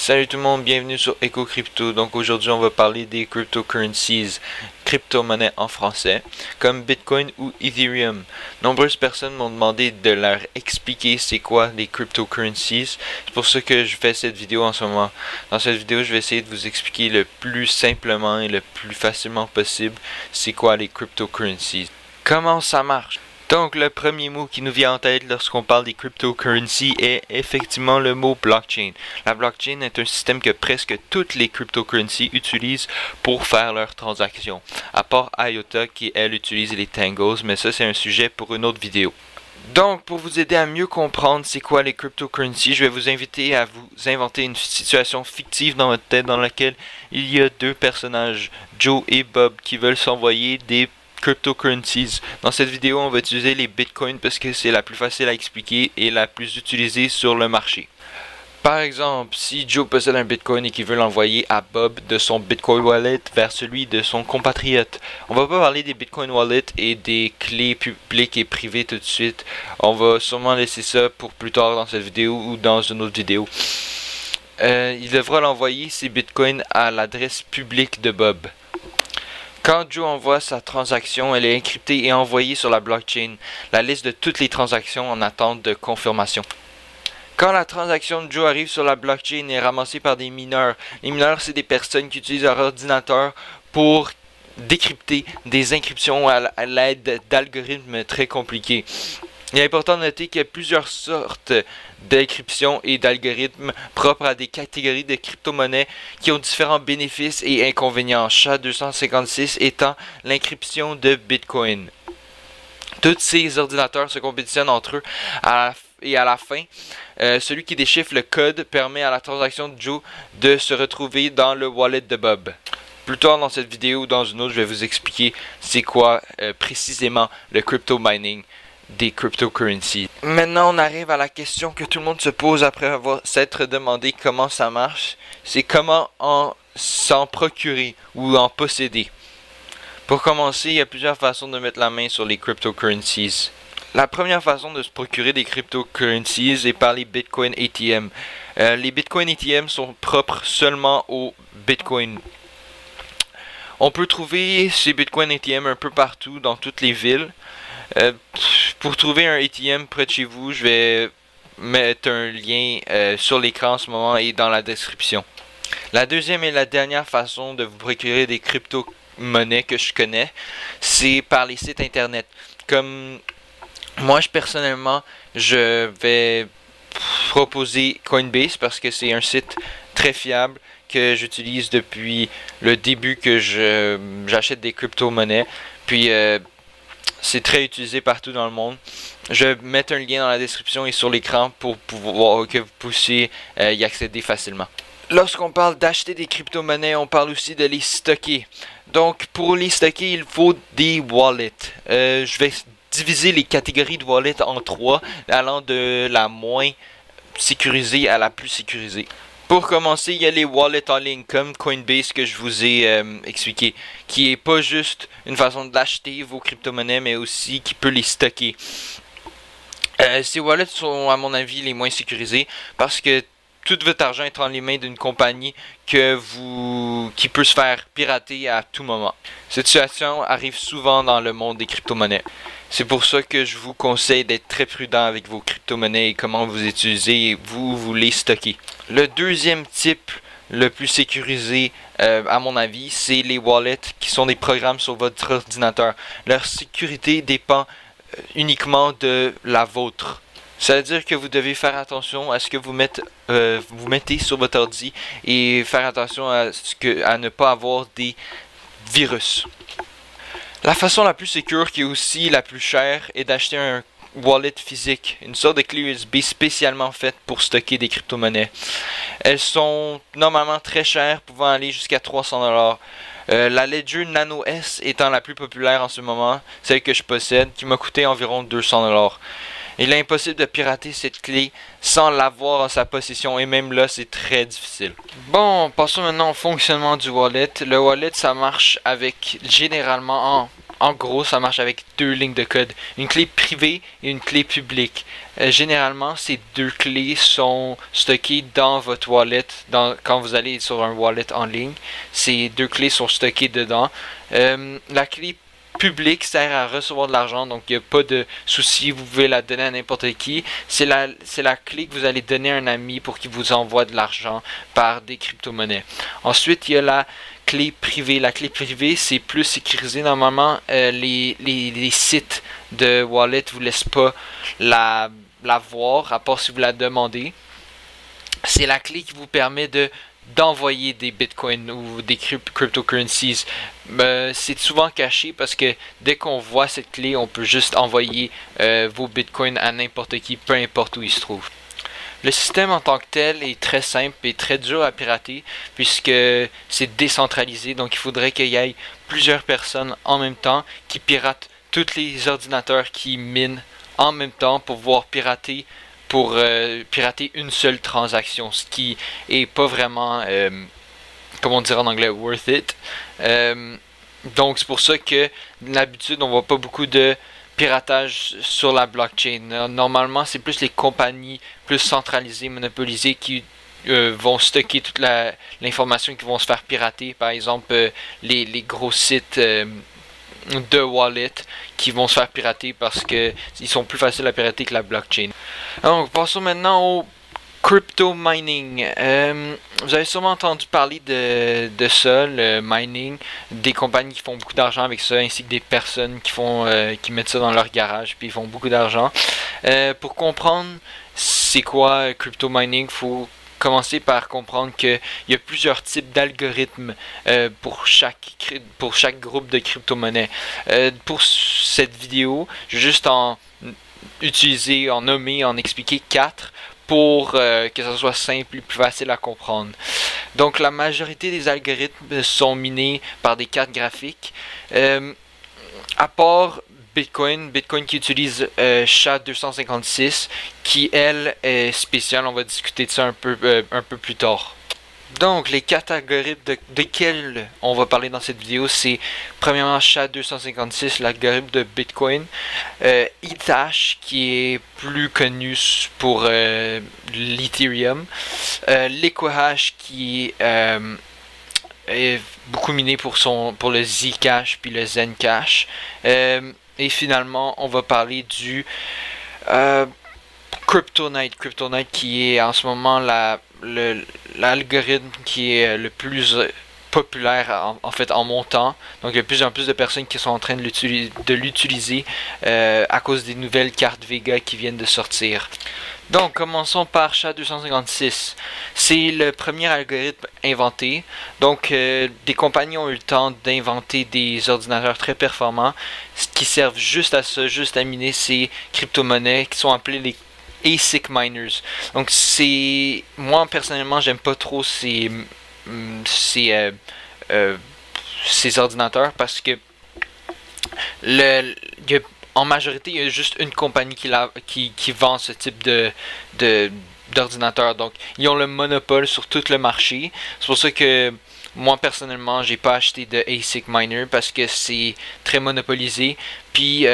Salut tout le monde, bienvenue sur Echo Crypto. Donc aujourd'hui on va parler des cryptocurrencies, crypto-monnaies en français, comme Bitcoin ou Ethereum. Nombreuses personnes m'ont demandé de leur expliquer c'est quoi les cryptocurrencies. C'est pour ça que je fais cette vidéo en ce moment. Dans cette vidéo je vais essayer de vous expliquer le plus simplement et le plus facilement possible c'est quoi les cryptocurrencies. Comment ça marche? Donc, le premier mot qui nous vient en tête lorsqu'on parle des cryptocurrencies est effectivement le mot blockchain. La blockchain est un système que presque toutes les cryptocurrencies utilisent pour faire leurs transactions. À part IOTA qui, elle, utilise les tangles, mais ça, c'est un sujet pour une autre vidéo. Donc, pour vous aider à mieux comprendre c'est quoi les cryptocurrencies, je vais vous inviter à vous inventer une situation fictive dans votre tête dans laquelle il y a deux personnages, Joe et Bob, qui veulent s'envoyer des cryptocurrencies. Dans cette vidéo, on va utiliser les bitcoins parce que c'est la plus facile à expliquer et la plus utilisée sur le marché. Par exemple, si Joe possède un bitcoin et qu'il veut l'envoyer à Bob de son bitcoin wallet vers celui de son compatriote, on va pas parler des bitcoin wallets et des clés publiques et privées tout de suite. On va sûrement laisser ça pour plus tard dans cette vidéo ou dans une autre vidéo. Il devra l'envoyer ses bitcoins à l'adresse publique de Bob. Quand Joe envoie sa transaction, elle est encryptée et envoyée sur la blockchain, la liste de toutes les transactions en attente de confirmation. Quand la transaction de Joe arrive sur la blockchain, elle est ramassée par des mineurs. Les mineurs, c'est des personnes qui utilisent leur ordinateur pour décrypter des encryptions à l'aide d'algorithmes très compliqués. Il est important de noter qu'il y a plusieurs sortes d'encryption et d'algorithmes propres à des catégories de crypto-monnaies qui ont différents bénéfices et inconvénients. SHA-256 étant l'encryption de Bitcoin. Tous ces ordinateurs se compétitionnent entre eux et à la fin, celui qui déchiffre le code permet à la transaction de Joe de se retrouver dans le wallet de Bob. Plus tard dans cette vidéo ou dans une autre, je vais vous expliquer c'est quoi précisément le crypto mining des cryptocurrencies. Maintenant, on arrive à la question que tout le monde se pose après avoir s'être demandé comment ça marche. C'est comment s'en procurer ou en posséder. Pour commencer, il y a plusieurs façons de mettre la main sur les cryptocurrencies. La première façon de se procurer des cryptocurrencies est par les Bitcoin ATM. Les Bitcoin ATM sont propres seulement aux Bitcoin. On peut trouver ces Bitcoin ATM un peu partout dans toutes les villes. Pour trouver un ATM près de chez vous, je vais mettre un lien sur l'écran en ce moment et dans la description. La deuxième et la dernière façon de vous procurer des crypto-monnaies que je connais, c'est par les sites internet. Comme moi, personnellement, je vais proposer Coinbase parce que c'est un site très fiable que j'utilise depuis le début que j'achète des crypto-monnaies. Puis c'est très utilisé partout dans le monde. Je vais mettre un lien dans la description et sur l'écran pour pouvoir que vous puissiez y accéder facilement. Lorsqu'on parle d'acheter des crypto-monnaies, on parle aussi de les stocker. Donc pour les stocker, il faut des wallets. Je vais diviser les catégories de wallets en trois, allant de la moins sécurisée à la plus sécurisée. Pour commencer, il y a les wallets en ligne comme Coinbase que je vous ai expliqué, qui est pas juste une façon d'acheter vos crypto-monnaies, mais aussi qui peut les stocker. Ces wallets sont à mon avis les moins sécurisés parce que tout votre argent est entre les mains d'une compagnie qui peut se faire pirater à tout moment. Cette situation arrive souvent dans le monde des crypto-monnaies. C'est pour ça que je vous conseille d'être très prudent avec vos crypto-monnaies et comment vous utilisez et vous les stockez. Le deuxième type, le plus sécurisé à mon avis, c'est les wallets qui sont des programmes sur votre ordinateur. Leur sécurité dépend uniquement de la vôtre. Ça veut dire que vous devez faire attention à ce que vous mettez sur votre ordi et faire attention à ne pas avoir des virus. La façon la plus sécure, qui est aussi la plus chère, est d'acheter un wallet physique, une sorte de clé USB spécialement faite pour stocker des crypto-monnaies. Elles sont normalement très chères, pouvant aller jusqu'à 300 $. La Ledger Nano S étant la plus populaire en ce moment, celle que je possède, qui m'a coûté environ 200 $. Il est impossible de pirater cette clé sans l'avoir en sa possession et même là c'est très difficile. Bon, passons maintenant au fonctionnement du wallet. Le wallet ça marche avec généralement en En gros, ça marche avec deux lignes de code, une clé privée et une clé publique. Généralement, ces deux clés sont stockées dans votre wallet, quand vous allez sur un wallet en ligne. Ces deux clés sont stockées dedans. La clé publique sert à recevoir de l'argent, donc il n'y a pas de souci, vous pouvez la donner à n'importe qui. C'est la clé que vous allez donner à un ami pour qu'il vous envoie de l'argent par des crypto-monnaies. Ensuite, il y a la clé privée. La clé privée, c'est plus sécurisé. Normalement, les sites de wallet ne vous laissent pas la voir, à part si vous la demandez. C'est la clé qui vous permet d'envoyer des bitcoins ou des cryptocurrencies. C'est souvent caché parce que dès qu'on voit cette clé, on peut juste envoyer vos bitcoins à n'importe qui, peu importe où il se trouve. Le système en tant que tel est très simple et très dur à pirater puisque c'est décentralisé, donc il faudrait qu'il y ait plusieurs personnes en même temps qui piratent tous les ordinateurs qui minent en même temps pour pouvoir pirater une seule transaction, ce qui est pas vraiment, comme on dirait en anglais, worth it. Donc c'est pour ça que d'habitude on voit pas beaucoup de piratage sur la blockchain. Normalement c'est plus les compagnies plus centralisées, monopolisées qui vont stocker toute l'information qui vont se faire pirater. Par exemple les gros sites de wallet qui vont se faire pirater parce que ils sont plus faciles à pirater que la blockchain. Donc passons maintenant au crypto mining. Vous avez sûrement entendu parler de ça, le mining, des compagnies qui font beaucoup d'argent avec ça, ainsi que des personnes qui mettent ça dans leur garage puis ils font beaucoup d'argent. Pour comprendre c'est quoi crypto mining, faut commencer par comprendre qu'il y a plusieurs types d'algorithmes pour chaque groupe de crypto-monnaies. Pour cette vidéo, je vais juste en expliquer 4 pour que ça soit simple et plus facile à comprendre. Donc la majorité des algorithmes sont minés par des cartes graphiques. À part Bitcoin qui utilise SHA-256 qui elle est spéciale, on va discuter de ça un peu plus tard. Donc les 4 algorithmes desquels on va parler dans cette vidéo, c'est premièrement SHA-256, l'algorithme de Bitcoin, Ethash qui est plus connu pour l'Ethereum, l'Equihash qui est beaucoup miné pour le Zcash puis le Zencash. Et finalement, on va parler du CryptoNight. CryptoNight qui est en ce moment l'algorithme qui est le plus populaire en fait en montant. Donc il y a de plus en plus de personnes qui sont en train de l'utiliser à cause des nouvelles cartes Vega qui viennent de sortir. Donc commençons par SHA-256. C'est le premier algorithme inventé. Donc des compagnies ont eu le temps d'inventer des ordinateurs très performants qui servent juste à ça, juste à miner ces crypto-monnaies qui sont appelées les ASIC miners. Donc moi personnellement j'aime pas trop ces ordinateurs parce que en majorité, il y a juste une compagnie qui vend ce type d'ordinateur. Donc, ils ont le monopole sur tout le marché. C'est pour ça que moi, personnellement, j'ai pas acheté de ASIC miner parce que c'est très monopolisé. Puis,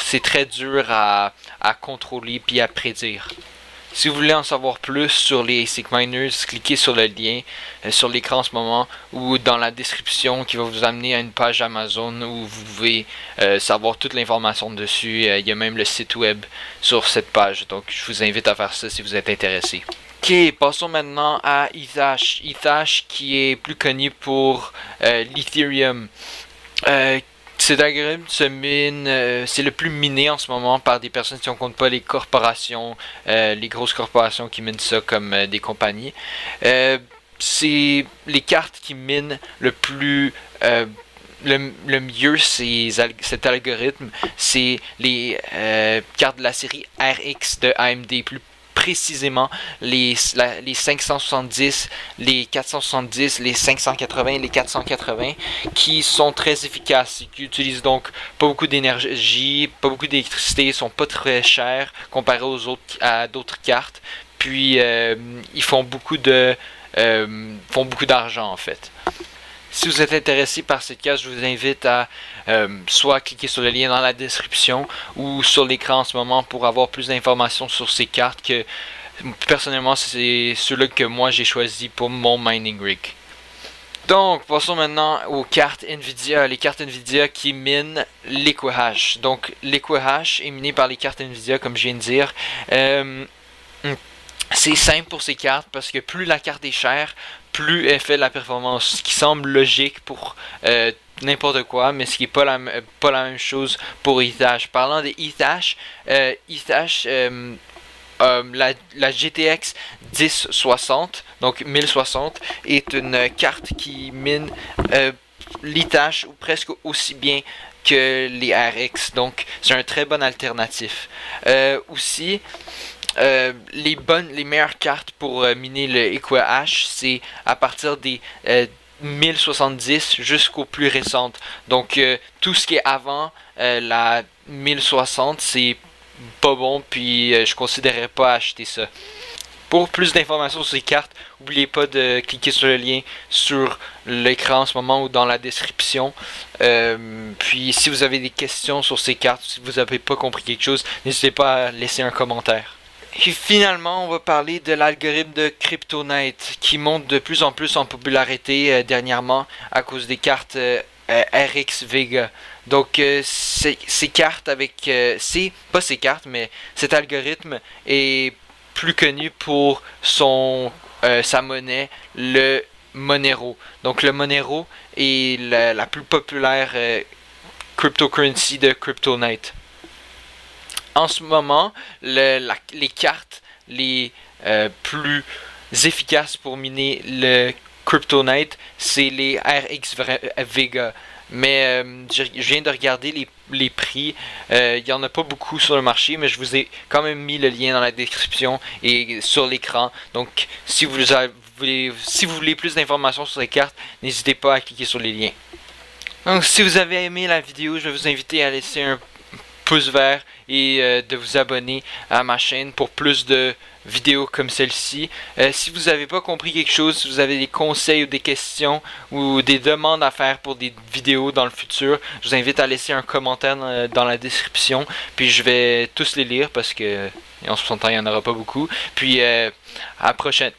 c'est très dur à contrôler puis à prédire. Si vous voulez en savoir plus sur les ASIC miners, cliquez sur le lien sur l'écran en ce moment ou dans la description qui va vous amener à une page Amazon où vous pouvez savoir toute l'information dessus. Il y a même le site web sur cette page, donc je vous invite à faire ça si vous êtes intéressé. Ok, passons maintenant à Ethash. Ethash qui est plus connu pour l'Ethereum. Cet algorithme se mine, c'est le plus miné en ce moment par des personnes si on compte pas les corporations, les grosses corporations qui minent ça comme des compagnies. C'est les cartes qui minent le mieux cet algorithme, c'est les cartes de la série RX de AMD, plus précisément les 570, les 470, les 580, les 480 qui sont très efficaces, qui utilisent donc pas beaucoup d'énergie, pas beaucoup d'électricité, sont pas très chers comparé à d'autres cartes, puis ils font beaucoup d'argent en fait. Si vous êtes intéressé par cette carte, je vous invite à soit cliquer sur le lien dans la description ou sur l'écran en ce moment pour avoir plus d'informations sur ces cartes que personnellement c'est ceux-là que moi j'ai choisi pour mon mining rig. Donc, passons maintenant aux cartes Nvidia, les cartes Nvidia qui minent l'Equihash. Donc, l'Equihash est miné par les cartes Nvidia, comme je viens de dire. C'est simple pour ces cartes parce que plus la carte est chère, plus elle fait de la performance. Ce qui semble logique pour n'importe quoi, mais ce qui n'est pas la même chose pour Ethash. Parlant des Ethash, la GTX 1060, donc 1060, est une carte qui mine l'Ethash presque aussi bien que les RX, donc c'est un très bon alternatif. Aussi, les meilleures cartes pour miner le Equihash, c'est à partir des 1070 jusqu'aux plus récentes. Donc tout ce qui est avant la 1060, c'est pas bon, puis je considérerais pas acheter ça. Pour plus d'informations sur ces cartes, n'oubliez pas de cliquer sur le lien sur l'écran en ce moment ou dans la description. Puis si vous avez des questions sur ces cartes, si vous n'avez pas compris quelque chose, n'hésitez pas à laisser un commentaire. Et finalement, on va parler de l'algorithme de CryptoNight qui monte de plus en plus en popularité dernièrement à cause des cartes RX Vega. Donc ces cartes avec pas ces cartes, mais cet algorithme est plus connu pour sa monnaie, le Monero. Donc le Monero est la plus populaire cryptocurrency de CryptoNight. En ce moment, les cartes les plus efficaces pour miner le CryptoNight, c'est les RX Vega. Mais je viens de regarder les prix. Il n'y en a pas beaucoup sur le marché, mais je vous ai quand même mis le lien dans la description et sur l'écran. Donc, si vous voulez plus d'informations sur les cartes, n'hésitez pas à cliquer sur les liens. Donc, si vous avez aimé la vidéo, je vais vous inviter à laisser un pouce vert et de vous abonner à ma chaîne pour plus de vidéos comme celle-ci. Si vous n'avez pas compris quelque chose, si vous avez des conseils ou des questions ou des demandes à faire pour des vidéos dans le futur, je vous invite à laisser un commentaire dans la description, puis je vais tous les lire parce que en ce temps il n'y en aura pas beaucoup. Puis à la prochaine.